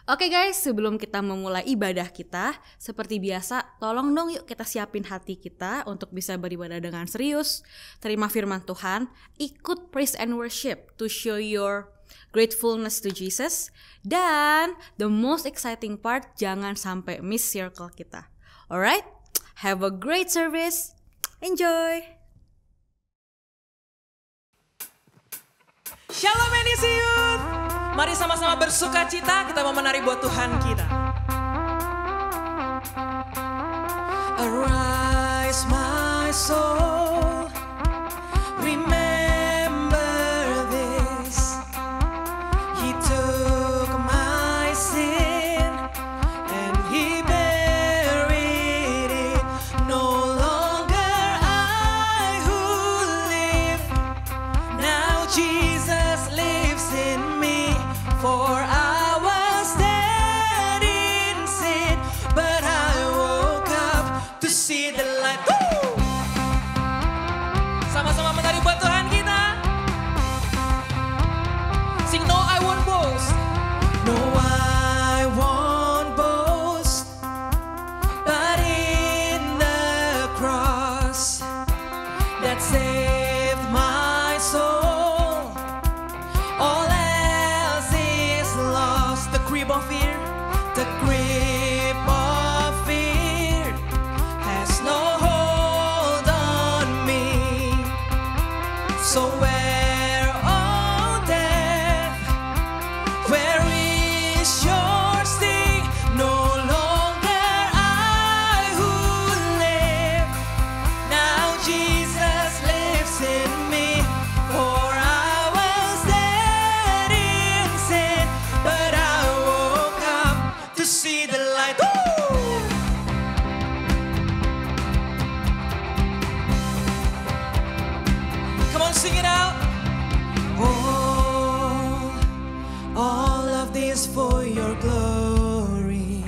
Oke guys, sebelum kita memulai ibadah kita, seperti biasa, tolong dong yuk kita siapin hati kita untuk bisa beribadah dengan serius. Terima firman Tuhan, ikut praise and worship to show your gratefulness to Jesus. Dan the most exciting part, jangan sampai miss circle kita. Alright, have a great service. Enjoy! Shalom NDC Youth. Mari sama-sama bersuka cita, kita mau menari buat Tuhan kita. Arise my soul, remember this. He took my sin and He buried it. No longer I who live, now Jesus lives in me. For I was dead in sin, but I woke up to see the light. Woo! Sama-sama menari buat Tuhan kita. Sing, no I won't boast. No I won't boast, but in the cross that saved my soul. All else is lost. The grip of fear, the grip of fear has no hold on me. So where, oh death, where is your sting? No longer I who live, now Jesus lives in me. For I was dead in sin, but I woke up to see the light. Woo! Come on, sing it out. Oh, all of this for your glory.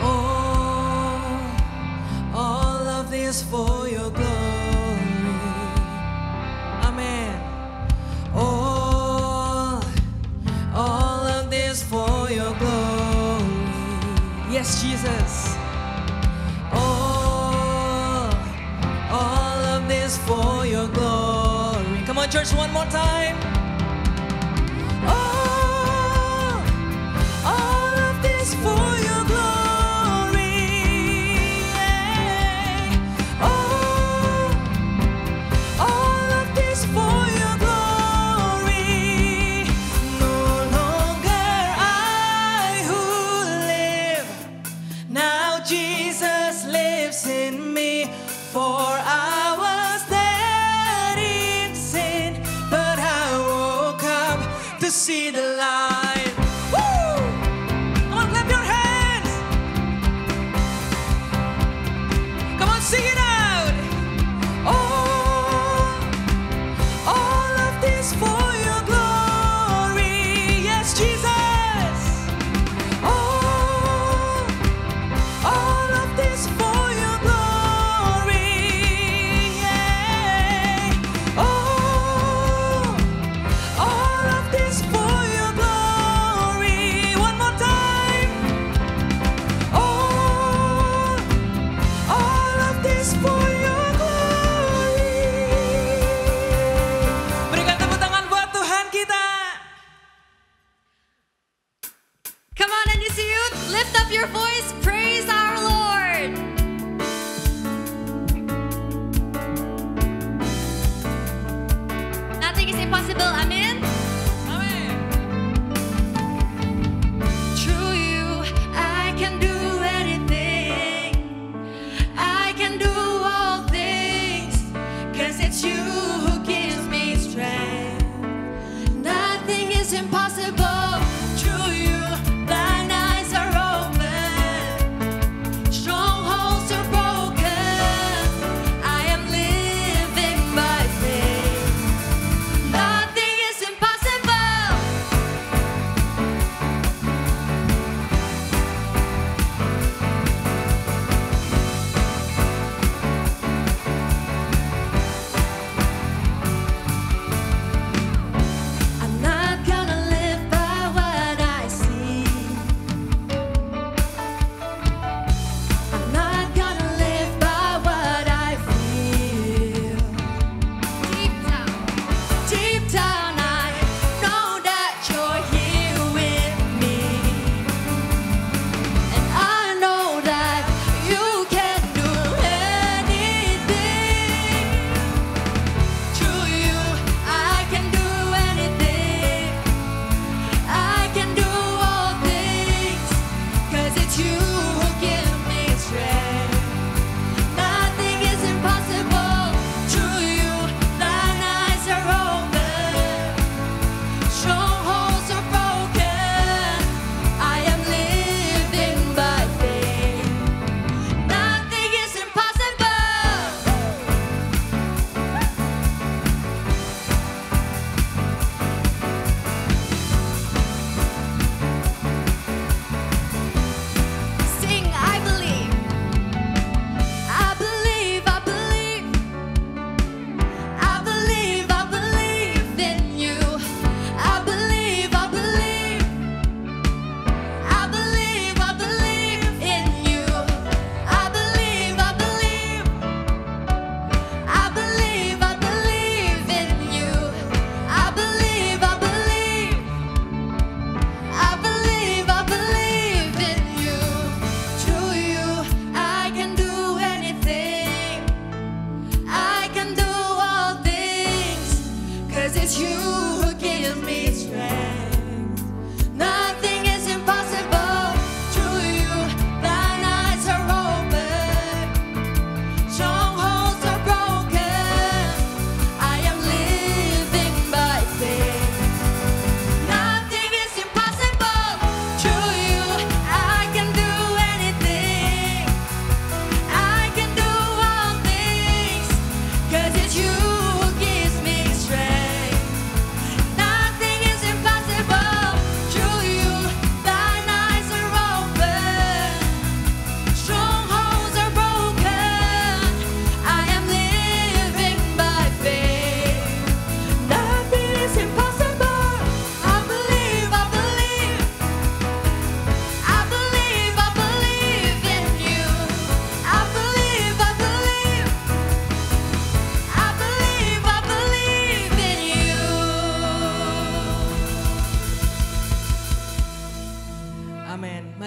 Oh, all of this for your glory. Amen. All of this for your glory. Yes, Jesus. All of this for your glory. Come on, church, one more time. All of this for your glory. All of this for your glory. No longer I who live, now Jesus lives in me. For I was dead in sin, but I woke up to see the light. Woo! Come on, clap your hands. Come on, sing it out. All of this for your glory. Yes, Jesus. All of this for your glory. Yeah. All of this for your glory. One more time. All of this for your glory. Berikan tepuk tangan buat Tuhan kita. Come on NDC Youth, lift up your voice, praise our Lord. Nothing is impossible, amen. Amen. Through you, I can do anything. I can do all things, 'cause it's you who gives me strength. Nothing is impossible. Through you, blind eyes are open. Strongholds are broken. I am living by faith. Nothing is impossible.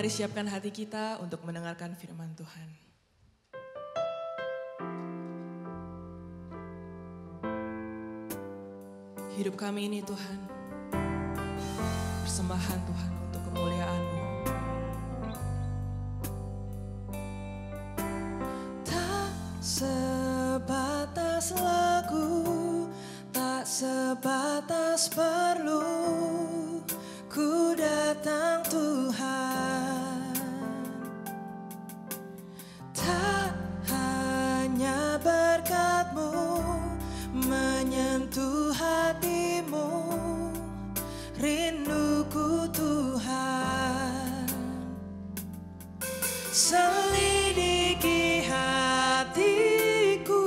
Mari siapkan hati kita untuk mendengarkan firman Tuhan. Hidup kami ini Tuhan, persembahan Tuhan untuk kemuliaan-Mu. Tak sebatas lagu, tak sebatas perlu, ku datang Tuhan. Tak hanya berkat-Mu menyentuh hatimu, rinduku Tuhan. Selidiki hatiku,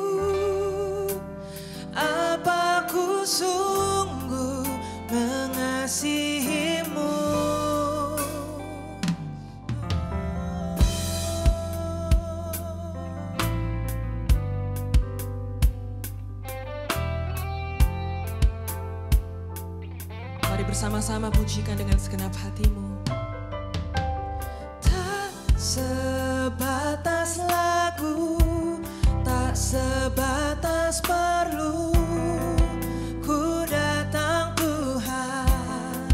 apa ku sungguh mengasihimu. Mari bersama-sama pujikan dengan segenap hatimu. Tak sebatas lagu, tak sebatas perlu, ku datang Tuhan.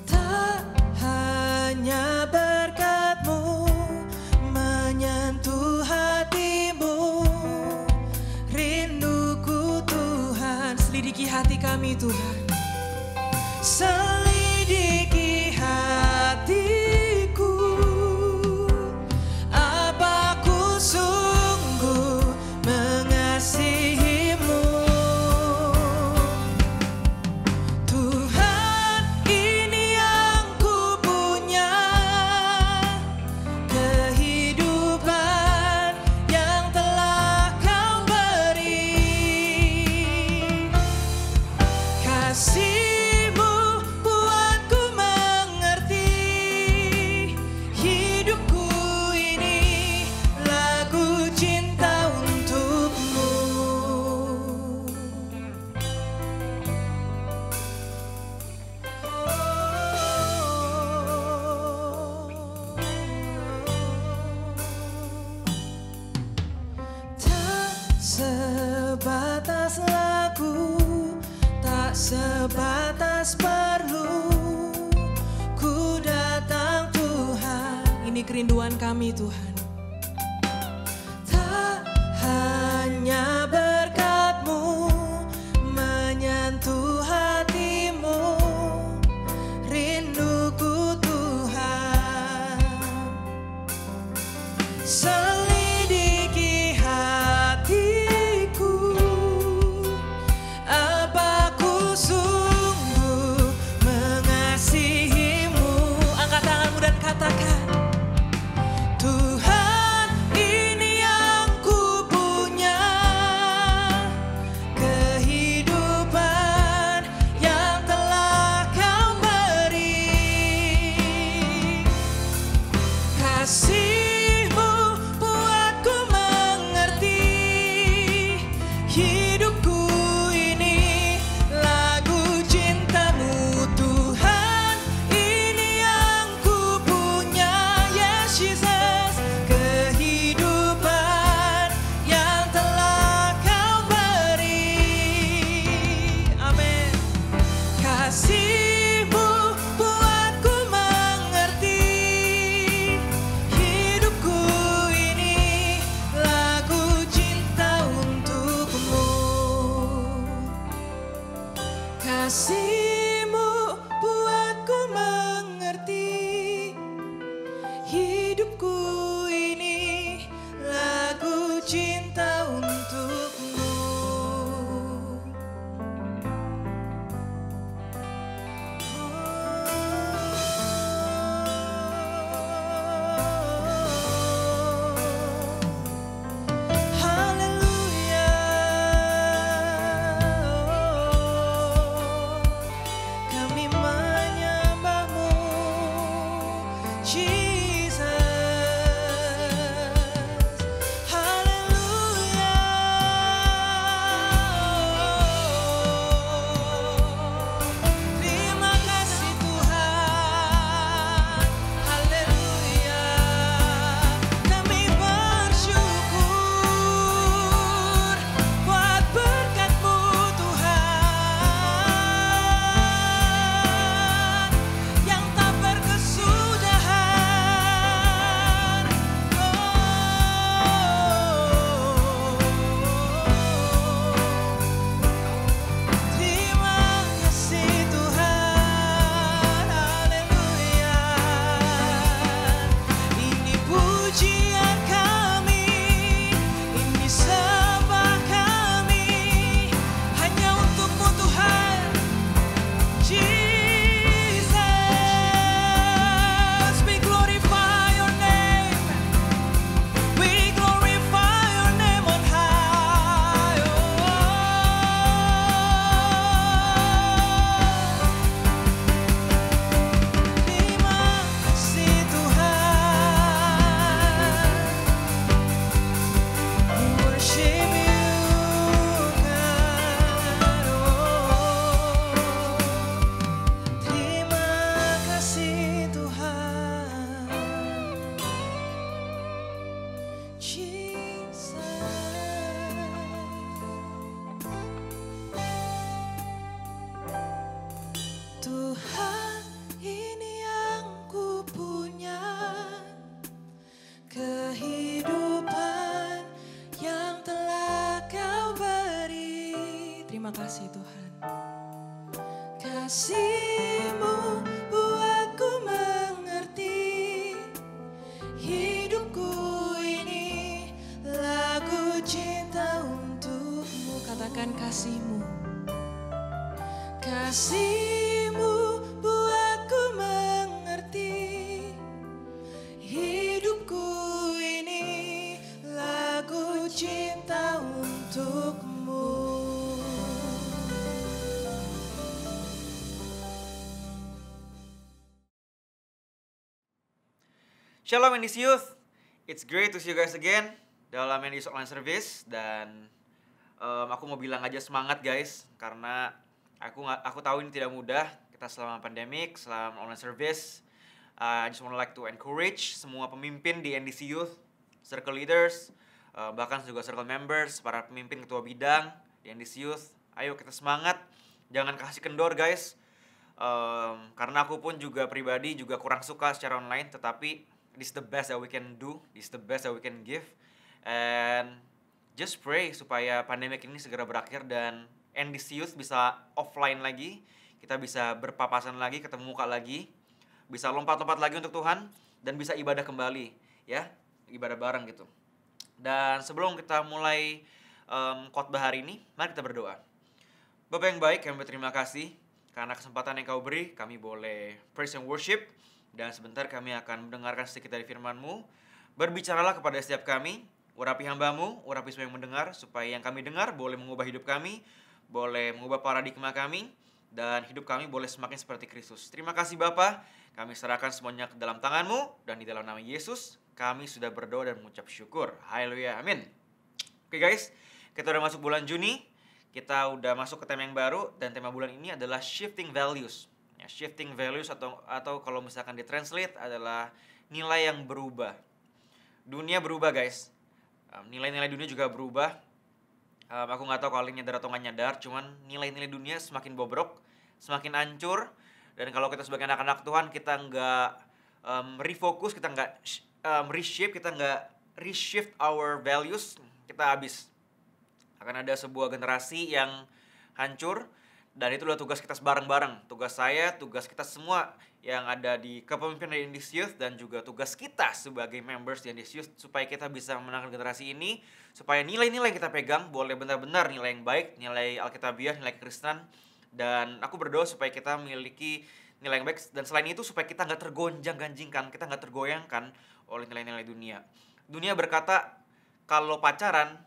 Tak hanya berkat-Mu menyentuh hatimu, rinduku Tuhan. Selidiki hati kami Tuhan. Selidiki hatiku, apa ku sungguh mengasihimu. Tuhan, ini yang ku punya, kehidupan yang telah Kau beri. Kasih-Mu buatku mengerti, hidupku ini lagu cinta untuk-Mu. Tak sebatas lagu, tak sebatas perlu, ku datang Tuhan. Ini kerinduan kami Tuhan. Tak hanya berkat-Mu menyentuh hatimu, rinduku Tuhan. Selidiki hatiku, apa ku sungguh mengasihimu. Angkat tanganmu dan katakan, Tuhan. Terima kasih Tuhan. Kasih-Mu buatku mengerti, hidupku ini lagu cinta untuk-Mu. Katakan kasih-Mu. Kasih-Mu buatku mengerti, hidupku ini lagu cinta untuk-Mu. Shalom Mendies Youth, it's great to see you guys again dalam Mendies Online Service. Dan aku mau bilang aja semangat guys, karena aku tahu ini tidak mudah. Kita selama pandemik, selama online service, I just want like to encourage semua pemimpin di NDC Youth, circle leaders, bahkan juga circle members, para pemimpin ketua bidang di NDC Youth. Ayo kita semangat, jangan kasih kendor guys. Karena aku pun juga pribadi juga kurang suka secara online, tetapi this is the best that we can do, this is the best that we can give. And just pray supaya pandemik ini segera berakhir dan NDC Youth bisa offline lagi, kita bisa berpapasan lagi, ketemu muka lagi, bisa lompat-lompat lagi untuk Tuhan, dan bisa ibadah kembali, ya, ibadah bareng gitu. Dan sebelum kita mulai khotbah hari ini, mari kita berdoa. Bapa yang baik, kami berterima kasih karena kesempatan yang Kau beri, kami boleh praise and worship. Dan sebentar kami akan mendengarkan sedikit dari firman-Mu. Berbicaralah kepada setiap kami, urapi hamba-Mu, urapi semua yang mendengar, supaya yang kami dengar boleh mengubah hidup kami, boleh mengubah paradigma kami, dan hidup kami boleh semakin seperti Kristus. Terima kasih Bapa, kami serahkan semuanya ke dalam tangan-Mu, dan di dalam nama Yesus, kami sudah berdoa dan mengucap syukur. Haleluya, amin. Oke guys, kita udah masuk bulan Juni, kita udah masuk ke tema yang baru, dan tema bulan ini adalah Shifting Values. Ya, shifting values atau kalau misalkan ditranslate adalah nilai yang berubah. Dunia berubah guys, nilai-nilai dunia juga berubah. Aku nggak tahu kalian nyadar atau nggak nyadar, cuman nilai-nilai dunia semakin bobrok, semakin hancur. Dan kalau kita sebagai anak-anak Tuhan, kita nggak refocus, kita nggak reshape, kita nggak reshift our values, kita habis. Akan ada sebuah generasi yang hancur. Dan itu adalah tugas kita bareng-bareng. Tugas saya, tugas kita semua yang ada di kepemimpinan di NDC Youth, dan juga tugas kita sebagai members di NDC Youth, supaya kita bisa memenangkan generasi ini, supaya nilai-nilai yang kita pegang boleh benar-benar nilai yang baik, nilai Alkitabiah, nilai kekristenan. Dan aku berdoa supaya kita memiliki nilai yang baik, dan selain itu supaya kita nggak tergonjang-ganjingkan, kita nggak tergoyangkan oleh nilai-nilai dunia. Dunia berkata kalau pacaran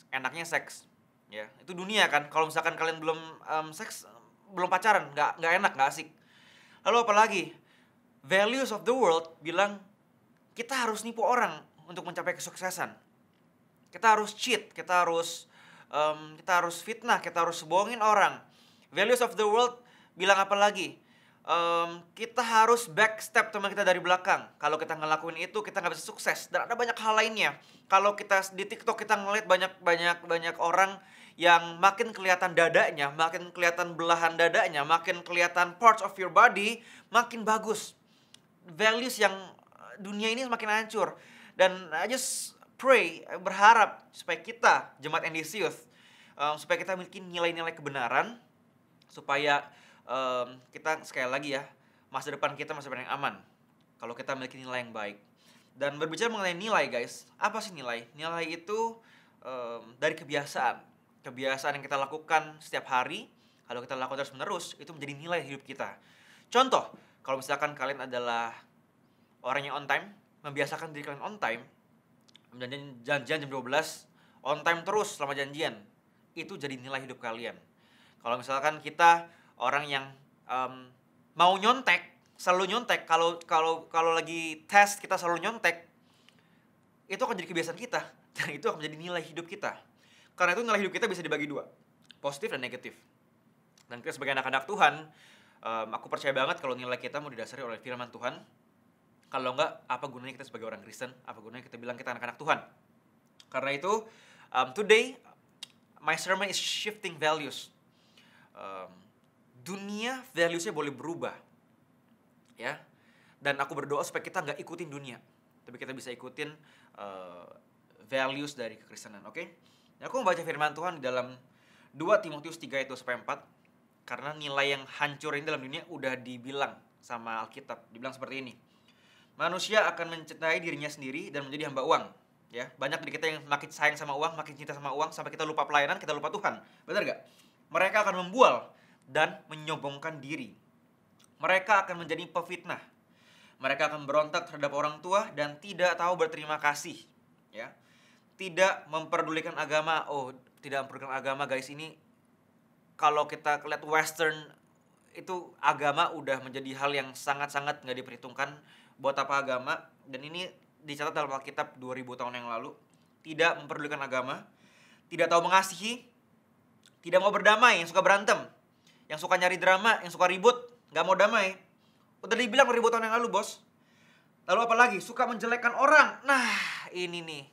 enaknya seks. Ya, itu dunia kan. Kalau misalkan kalian belum seks, belum pacaran, nggak enak, nggak asik. Lalu apalagi values of the world bilang kita harus nipu orang untuk mencapai kesuksesan. Kita harus cheat, kita harus fitnah, kita harus bohongin orang. Values of the world bilang apa lagi? Kita harus backstep teman kita dari belakang. Kalau kita ngelakuin itu, kita nggak bisa sukses. Dan ada banyak hal lainnya. Kalau kita di TikTok kita ngeliat banyak orang yang makin kelihatan dadanya, makin kelihatan belahan dadanya, makin kelihatan parts of your body, makin bagus. Values yang dunia ini semakin hancur. Dan I just pray, berharap supaya kita, jemaat NDC Youth, supaya kita memiliki nilai-nilai kebenaran, supaya kita sekali lagi ya, masa depan kita masa depan yang aman kalau kita memiliki nilai yang baik. Dan berbicara mengenai nilai guys, apa sih nilai? Nilai itu dari kebiasaan yang kita lakukan setiap hari. Kalau kita lakukan terus menerus, itu menjadi nilai hidup kita. Contoh, kalau misalkan kalian adalah orang yang on time, membiasakan diri kalian on time, janjian jam 12, on time terus selama janjian, itu jadi nilai hidup kalian. Kalau misalkan kita orang yang mau nyontek, selalu nyontek, kalau lagi tes kita selalu nyontek, itu akan jadi kebiasaan kita, dan itu akan menjadi nilai hidup kita. Karena itu nilai hidup kita bisa dibagi dua, positif dan negatif. Dan kita sebagai anak-anak Tuhan, aku percaya banget kalau nilai kita mau didasari oleh firman Tuhan. Kalau enggak, apa gunanya kita sebagai orang Kristen? Apa gunanya kita bilang kita anak-anak Tuhan? Karena itu, today my sermon is shifting values. Dunia valuesnya boleh berubah, ya. Dan aku berdoa supaya kita nggak ikutin dunia, tapi kita bisa ikutin values dari kekristenan, oke? Aku membaca firman Tuhan 2 Timotius 3 ayat 2-4. Karena nilai yang hancur ini dalam dunia udah dibilang sama Alkitab. Dibilang seperti ini. Manusia akan mencintai dirinya sendiri dan menjadi hamba uang. Ya, banyak dari kita yang makin sayang sama uang, makin cinta sama uang, sampai kita lupa pelayanan, kita lupa Tuhan. Benar gak? Mereka akan membual dan menyombongkan diri. Mereka akan menjadi pefitnah. Mereka akan berontak terhadap orang tua dan tidak tahu berterima kasih. Ya, tidak memperdulikan agama. Oh, tidak memperdulikan agama, guys. Ini kalau kita lihat Western, itu agama udah menjadi hal yang sangat-sangat nggak diperhitungkan buat apa agama. Dan ini dicatat dalam Alkitab 2000 tahun yang lalu. Tidak memperdulikan agama, tidak tahu mengasihi, tidak mau berdamai, yang suka berantem, yang suka nyari drama, yang suka ribut, nggak mau damai. Udah dibilang 2000 tahun yang lalu, bos. Lalu apa lagi? Suka menjelekkan orang. Nah, ini nih.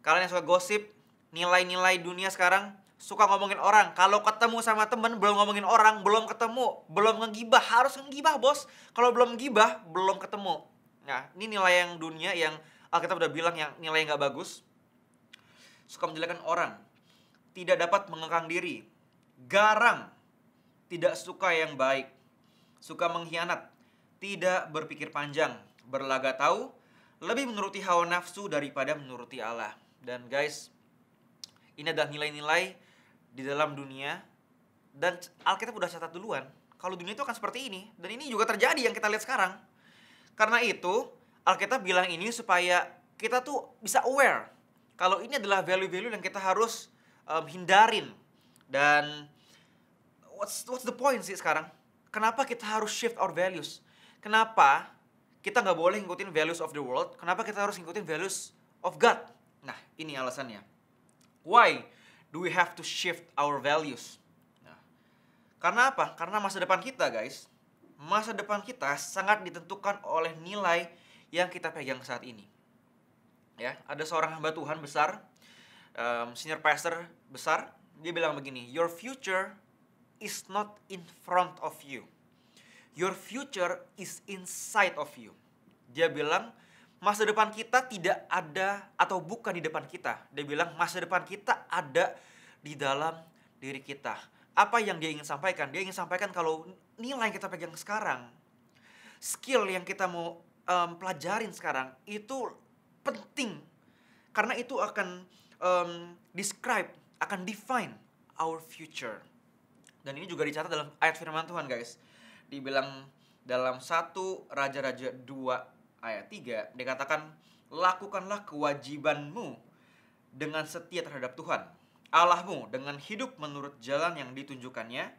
Kalian yang suka gosip, nilai-nilai dunia sekarang, suka ngomongin orang. Kalau ketemu sama temen, belum ngomongin orang, belum ketemu, belum ngegibah. Harus ngegibah, bos. Kalau belum ngegibah, belum ketemu. Nah, ini nilai yang dunia yang Alkitab udah bilang yang nilai yang gak bagus. Suka menjelekkan orang. Tidak dapat mengekang diri. Garang. Tidak suka yang baik. Suka mengkhianat. Tidak berpikir panjang. Berlaga tahu. Lebih menuruti hawa nafsu daripada menuruti Allah. Dan guys, ini adalah nilai-nilai di dalam dunia. Dan Alkitab udah catat duluan. Kalau dunia itu akan seperti ini. Dan ini juga terjadi yang kita lihat sekarang. Karena itu, Alkitab bilang ini supaya kita tuh bisa aware. Kalau ini adalah value-value yang kita harus hindarin. Dan what's the point sih sekarang? Kenapa kita harus shift our values? Kenapa kita nggak boleh ngikutin values of the world? Kenapa kita harus ngikutin values of God? Nah, ini alasannya. Why do we have to shift our values? Nah, karena apa? Karena masa depan kita, guys. Masa depan kita sangat ditentukan oleh nilai yang kita pegang saat ini. Ya, ada seorang hamba Tuhan besar, senior pastor besar, dia bilang begini, your future is not in front of you. Your future is inside of you. Dia bilang, masa depan kita tidak ada atau bukan di depan kita. Dia bilang, masa depan kita ada di dalam diri kita. Apa yang dia ingin sampaikan? Dia ingin sampaikan kalau nilai yang kita pegang sekarang, skill yang kita mau pelajarin sekarang, itu penting. Karena itu akan describe, akan define our future. Dan ini juga dicatat dalam ayat firman Tuhan, guys. Dibilang dalam 1 Raja-Raja 2 ayat 3, dikatakan, lakukanlah kewajibanmu dengan setia terhadap Tuhan Allahmu, dengan hidup menurut jalan yang ditunjukkannya,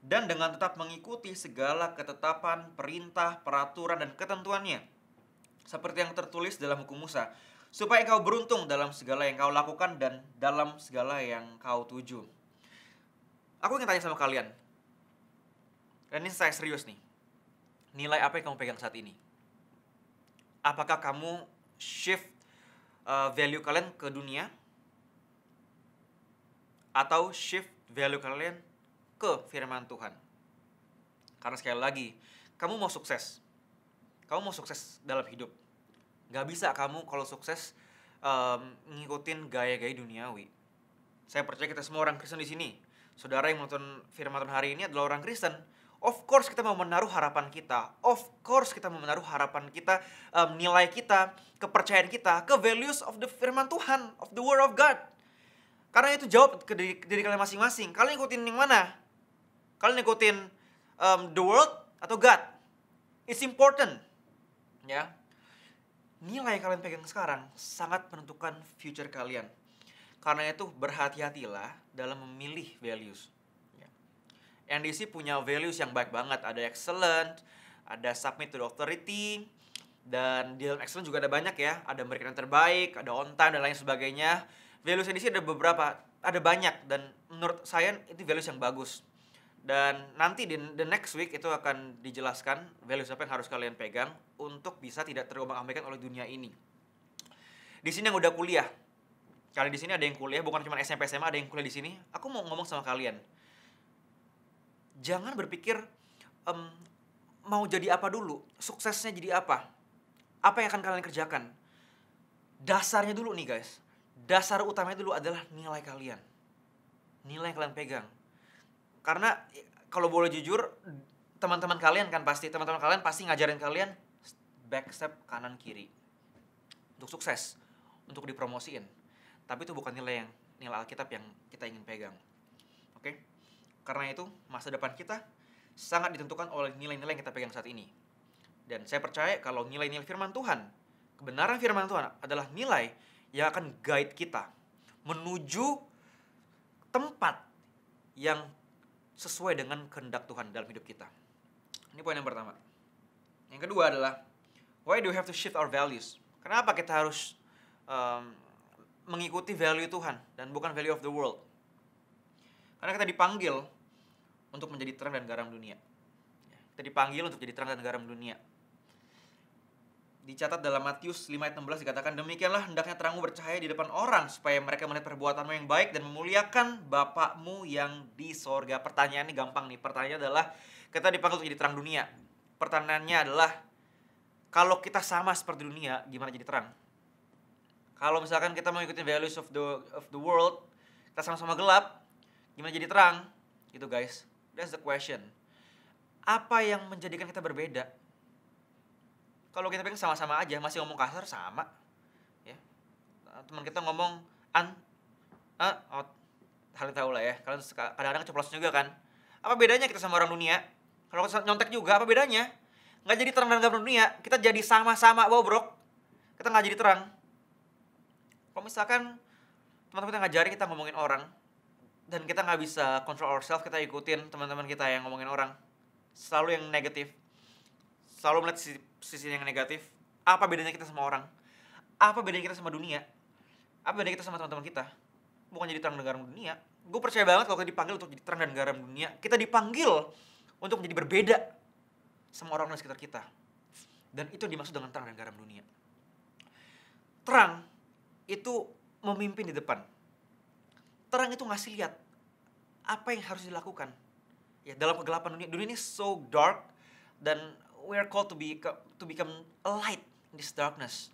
dan dengan tetap mengikuti segala ketetapan, perintah, peraturan, dan ketentuannya, seperti yang tertulis dalam hukum Musa, supaya engkau beruntung dalam segala yang kau lakukan dan dalam segala yang kau tuju. Aku ingin tanya sama kalian, dan ini saya serius nih, nilai apa yang kamu pegang saat ini? Apakah kamu shift value kalian ke dunia? Atau shift value kalian ke firman Tuhan? Karena sekali lagi, kamu mau sukses. Kamu mau sukses dalam hidup. Gak bisa kamu kalau sukses ngikutin gaya-gaya duniawi. Saya percaya kita semua orang Kristen di sini. Saudara yang menonton firman Tuhan hari ini adalah orang Kristen. Of course kita mau menaruh harapan kita. Of course kita mau menaruh harapan kita, nilai kita, kepercayaan kita ke values of the firman Tuhan, of the word of God. Karena itu jawab ke diri kalian masing-masing. Kalian ikutin yang mana? Kalian ikutin the world atau God? It's important. Ya. Nilai yang kalian pegang sekarang sangat menentukan future kalian. Karena itu berhati-hatilah dalam memilih values. Ya. NDC punya values yang baik banget. Ada excellent, ada submit to the authority, dan di dalam excellent juga ada banyak ya. Ada memberikan yang terbaik, ada on time, dan lain sebagainya. Values NDC ada beberapa, ada banyak, dan menurut saya itu values yang bagus. Dan nanti di the next week itu akan dijelaskan values apa yang harus kalian pegang untuk bisa tidak terombang-ambingkan oleh dunia ini. Di sini yang udah kuliah, kalian di sini ada yang kuliah, bukan cuma SMP SMA, ada yang kuliah di sini. Aku mau ngomong sama kalian, jangan berpikir mau jadi apa dulu, suksesnya jadi apa yang akan kalian kerjakan. Dasarnya dulu nih guys. Dasar utamanya dulu adalah nilai kalian. nilai yang kalian pegang. Karena kalau boleh jujur, teman-teman kalian pasti ngajarin kalian back step kanan kiri untuk sukses, untuk dipromosiin. Tapi itu bukan nilai Alkitab yang kita ingin pegang. Oke? Karena itu masa depan kita sangat ditentukan oleh nilai-nilai yang kita pegang saat ini. Dan saya percaya kalau nilai-nilai firman Tuhan, kebenaran firman Tuhan adalah nilai yang akan guide kita menuju tempat yang sesuai dengan kehendak Tuhan dalam hidup kita. Ini poin yang pertama. Yang kedua adalah, why do we have to shift our values? Kenapa kita harus mengikuti value Tuhan dan bukan value of the world? Karena kita dipanggil untuk menjadi terang dan garam dunia. Kita dipanggil untuk jadi terang dan garam dunia. Dicatat dalam Matius 5 ayat 16 dikatakan, demikianlah hendaknya terangmu bercahaya di depan orang, supaya mereka melihat perbuatanmu yang baik dan memuliakan Bapakmu yang di sorga. Pertanyaannya gampang nih. Pertanyaannya adalah, kita dipanggil untuk jadi terang dunia. Pertanyaannya adalah, kalau kita sama seperti dunia, gimana jadi terang? Kalau misalkan kita mengikuti values of the world, kita sama-sama gelap, gimana jadi terang? Gitu guys. That's the question. Apa yang menjadikan kita berbeda? Kalau kita pengen sama-sama aja, masih ngomong kasar sama, ya. Teman kita ngomong kalian tahu lah ya. Kalian kadang-kadang ceplos juga kan. Apa bedanya kita sama orang dunia? Kalau kita nyontek juga, apa bedanya? Nggak jadi terang dan garam dunia, kita jadi sama-sama bobrok. Kita nggak jadi terang. Kalau misalkan teman-teman kita ngajari kita ngomongin orang, dan kita nggak bisa control ourselves, kita ikutin teman-teman kita yang ngomongin orang, selalu yang negatif, selalu melihat sisi yang negatif. Apa bedanya kita sama orang? Apa bedanya kita sama dunia? Apa bedanya kita sama teman-teman kita? Bukan jadi terang dan garam dunia. Gue percaya banget kalau kita dipanggil untuk jadi terang dan garam dunia, kita dipanggil untuk menjadi berbeda sama orang di sekitar kita. Dan itu dimaksud dengan terang dan garam dunia. Terang itu memimpin di depan. Terang itu ngasih lihat apa yang harus dilakukan. Ya, dalam kegelapan dunia ini so dark, dan we are called to become a light in this darkness.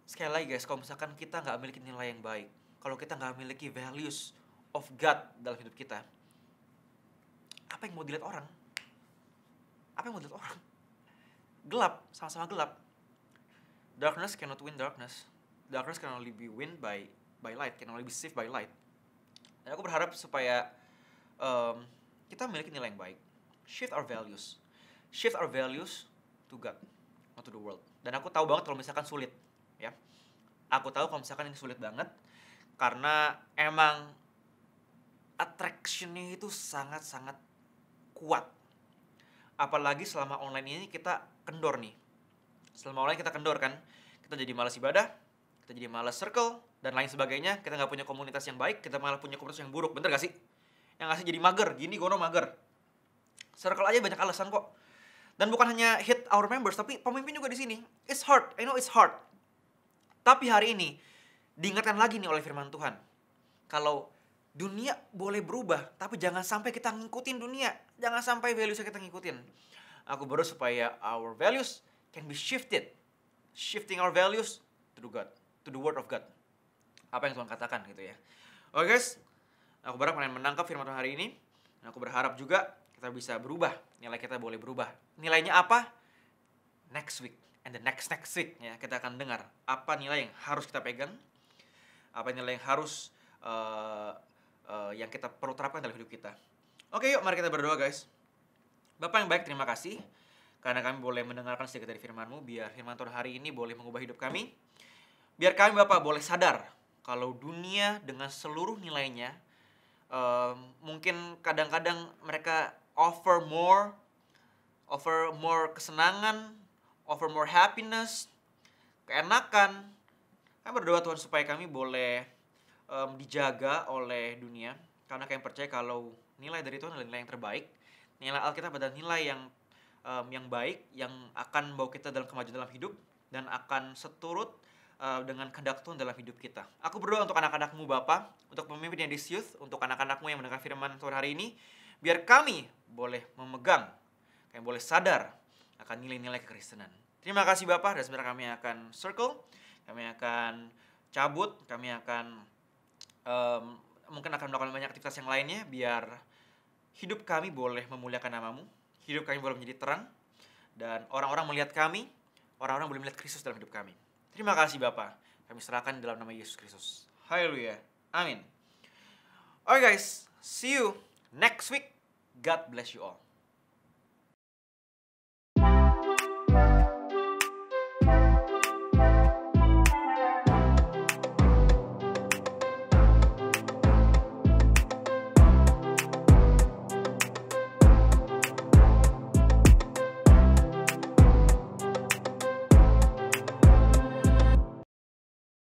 Sekali lagi guys, kalau misalkan kita nggak memiliki nilai yang baik, kalau kita nggak memiliki values of God dalam hidup kita, apa yang mau dilihat orang? Apa yang mau dilihat orang? Gelap, sama-sama gelap. Darkness cannot win darkness. Darkness can only be win by light, can only be saved by light. Dan aku berharap supaya kita memiliki nilai yang baik. Shift our values to God, not to the world. Dan aku tahu banget kalau misalkan sulit, ya. Aku tahu kalau misalkan ini sulit banget, karena emang attraction-nya itu sangat-sangat kuat. Apalagi selama online ini kita kendor nih. Selama online kita kendor kan, kita jadi malas ibadah, kita jadi malas circle, dan lain sebagainya. Kita nggak punya komunitas yang baik, kita malah punya komunitas yang buruk, bener gak sih? Yang ngasih jadi mager, gini gono mager. Circle aja banyak alasan kok. Dan bukan hanya hit our members, tapi pemimpin juga di sini. It's hard, I know it's hard. Tapi hari ini diingatkan lagi nih oleh firman Tuhan, kalau dunia boleh berubah, tapi jangan sampai kita ngikutin dunia. Jangan sampai values kita ngikutin. Aku berdoa supaya our values can be shifted. Shifting our values to God, to the word of God. Apa yang Tuhan katakan gitu ya. Oke guys, aku berharap kalian menangkap firman Tuhan hari ini. Dan aku berharap juga kita bisa berubah. Nilai kita boleh berubah. Nilainya apa? Next week and the next week ya, kita akan dengar apa nilai yang harus kita pegang, apa nilai yang harus yang kita perlu terapkan dalam hidup kita. Oke, yuk mari kita berdoa guys. Bapa yang baik, terima kasih karena kami boleh mendengarkan sedikit dari firman-Mu. Biar firman Tuhan hari ini boleh mengubah hidup kami. Biar kami Bapak boleh sadar kalau dunia dengan seluruh nilainya, mungkin kadang-kadang mereka offer more kesenangan, offer more happiness, keenakan. Kami berdoa Tuhan supaya kami boleh dijaga oleh dunia, karena kami percaya kalau nilai dari Tuhan adalah nilai yang terbaik. Nilai Alkitab adalah nilai yang baik, yang akan membawa kita dalam kemajuan dalam hidup dan akan seturut dengan kehendak Tuhan dalam hidup kita. Aku berdoa untuk anak-anak-Mu Bapa, untuk pemimpin yang di youth, untuk anak-anak-Mu yang mendengar firman Tuhan hari ini, biar kami boleh memegang, kami boleh sadar akan nilai-nilai kekristenan. Terima kasih Bapak, dan sebentar kami akan circle, kami akan cabut, kami akan mungkin akan melakukan banyak aktivitas yang lainnya biar hidup kami boleh memuliakan namamu, hidup kami boleh menjadi terang, dan orang-orang melihat kami, orang-orang boleh melihat Kristus dalam hidup kami. Terima kasih Bapa, kami serahkan dalam nama Yesus Kristus. Haleluya, amin. Alright guys, see you next week. God bless you all.